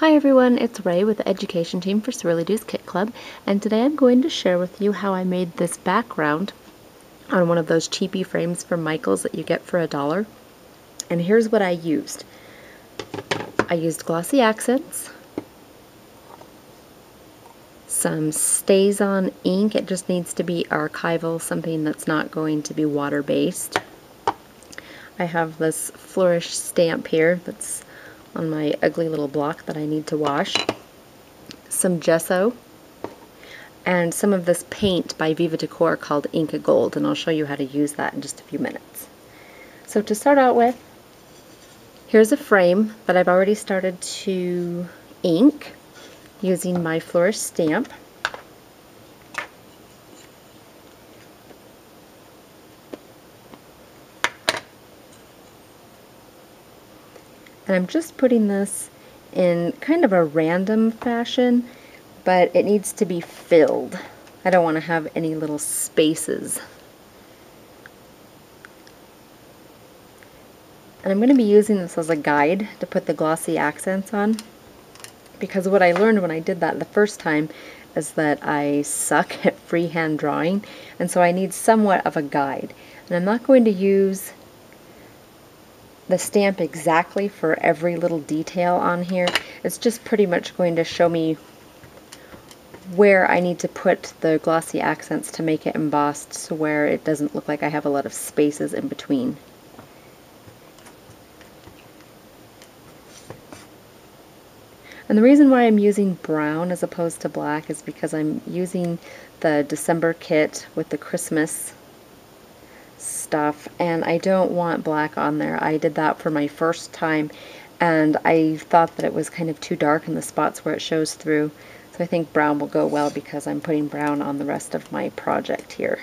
Hi everyone, it's Rae with the education team for Swirly Doo's Kit Club, and today I'm going to share with you how I made this background on one of those cheapy frames from Michaels that you get for $1. And here's what I used. I used Glossy Accents, some StazOn ink. It just needs to be archival, something that's not going to be water-based. I have this Flourish stamp here that's on my ugly little block that I need to wash. Some gesso, and some of this paint by Viva Decor called Inka Gold, and I'll show you how to use that in just a few minutes. So to start out with, here's a frame that I've already started to ink using my Flourish stamp. And I'm just putting this in kind of a random fashion, but it needs to be filled. I don't want to have any little spaces. And I'm going to be using this as a guide to put the glossy accents on, because what I learned when I did that the first time is that I suck at freehand drawing, and so I need somewhat of a guide. And I'm not going to use the stamp exactly for every little detail on here. It's just pretty much going to show me where I need to put the glossy accents to make it embossed, so where it doesn't look like I have a lot of spaces in between. And the reason why I'm using brown as opposed to black is because I'm using the December kit with the Christmas stuff, and I don't want black on there. I did that for my first time, and I thought that it was kind of too dark in the spots where it shows through. So I think brown will go well because I'm putting brown on the rest of my project here.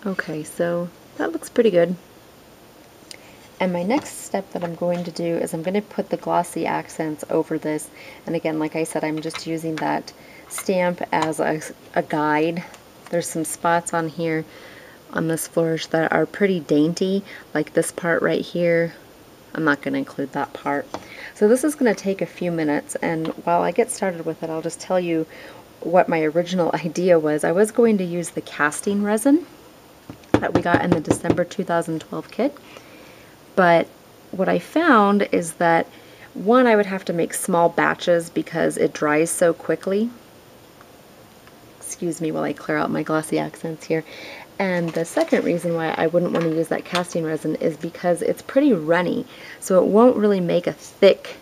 Okay, so that looks pretty good. And my next step that I'm going to do is I'm going to put the glossy accents over this. And again, like I said, I'm just using that stamp as a guide. There's some spots on here on this flourish that are pretty dainty, like this part right here. I'm not going to include that part. So this is going to take a few minutes, and while I get started with it, I'll just tell you what my original idea was. I was going to use the casting resin that we got in the December 2012 kit. But what I found is that, one, I would have to make small batches because it dries so quickly. Excuse me while I clear out my glossy accents here. And the second reason why I wouldn't want to use that casting resin is because it's pretty runny, so it won't really make a thick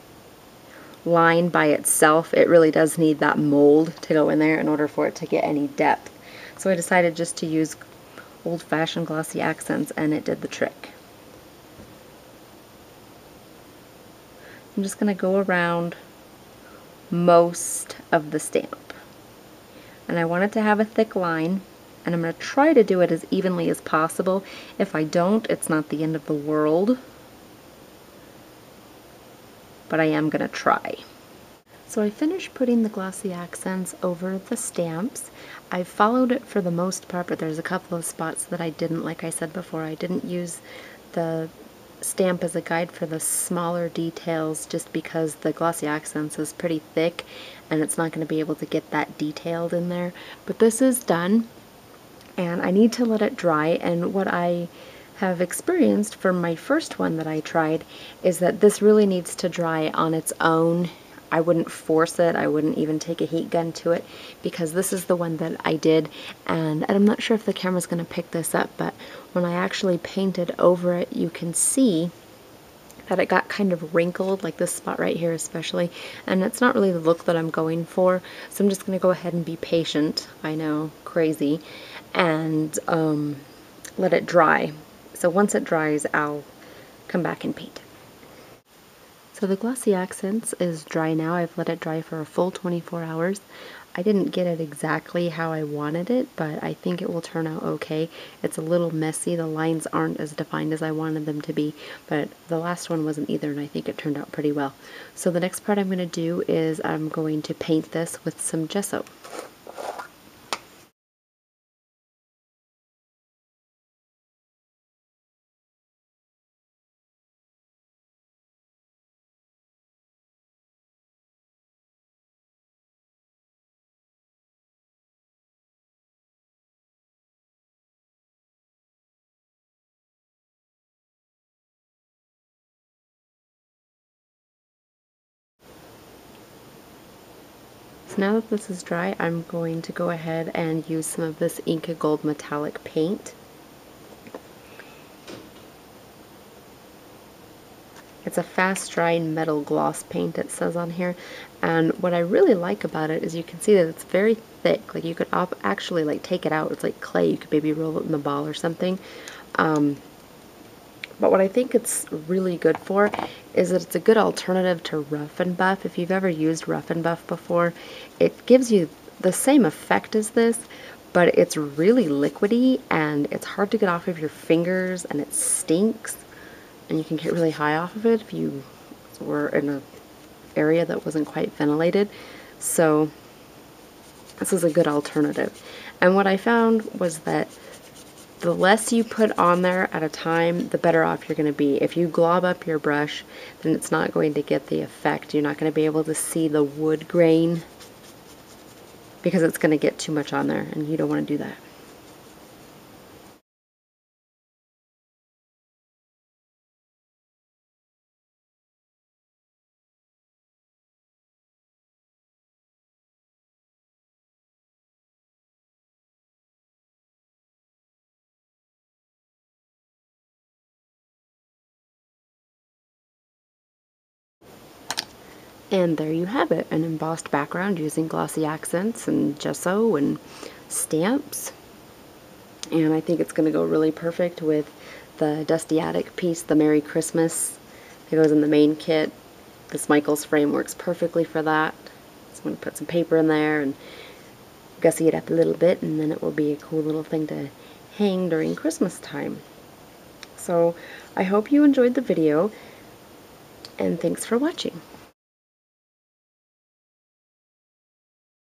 line by itself. It really does need that mold to go in there in order for it to get any depth. So I decided just to use old-fashioned glossy accents, and it did the trick. I'm just going to go around most of the stamp. And I want it to have a thick line, and I'm going to try to do it as evenly as possible. If I don't, it's not the end of the world, but I am going to try. So I finished putting the glossy accents over the stamps. I followed it for the most part, but there's a couple of spots that I didn't. Like I said before, I didn't use the stamp as a guide for the smaller details just because the glossy accents is pretty thick and it's not going to be able to get that detailed in there. But this is done, and I need to let it dry. And what I have experienced from my first one that I tried is that this really needs to dry on its own. I wouldn't force it. I wouldn't even take a heat gun to it, because this is the one that I did, and I'm not sure if the camera's going to pick this up, but when I actually painted over it, you can see that it got kind of wrinkled, like this spot right here especially, and it's not really the look that I'm going for, so I'm just going to go ahead and be patient. I know, crazy, and let it dry. So once it dries, I'll come back and paint it. So the glossy accents is dry now. I've let it dry for a full 24 hours. I didn't get it exactly how I wanted it, but I think it will turn out okay. It's a little messy. The lines aren't as defined as I wanted them to be, but the last one wasn't either, and I think it turned out pretty well. So the next part I'm going to do is I'm going to paint this with some gesso. So now that this is dry, I'm going to go ahead and use some of this Inka Gold metallic paint. It's a fast-drying metal gloss paint, it says on here, and what I really like about it is you can see that it's very thick. Like you could actually like take it out. It's like clay. You could maybe roll it in the ball or something. But what I think it's really good for is that it's a good alternative to Rough and Buff. If you've ever used Rough and Buff before, it gives you the same effect as this, but it's really liquidy and it's hard to get off of your fingers and it stinks. And you can get really high off of it if you were in an area that wasn't quite ventilated. So this is a good alternative. And what I found was that the less you put on there at a time, the better off you're going to be. If you glob up your brush, then it's not going to get the effect. You're not going to be able to see the wood grain because it's going to get too much on there, and you don't want to do that. And there you have it, an embossed background using glossy accents and gesso and stamps. And I think it's going to go really perfect with the Dusty Attic piece, the Merry Christmas, that goes in the main kit. This Michaels frame works perfectly for that. So I'm going to put some paper in there and gussy it up a little bit, and then it will be a cool little thing to hang during Christmas time. So I hope you enjoyed the video, and thanks for watching.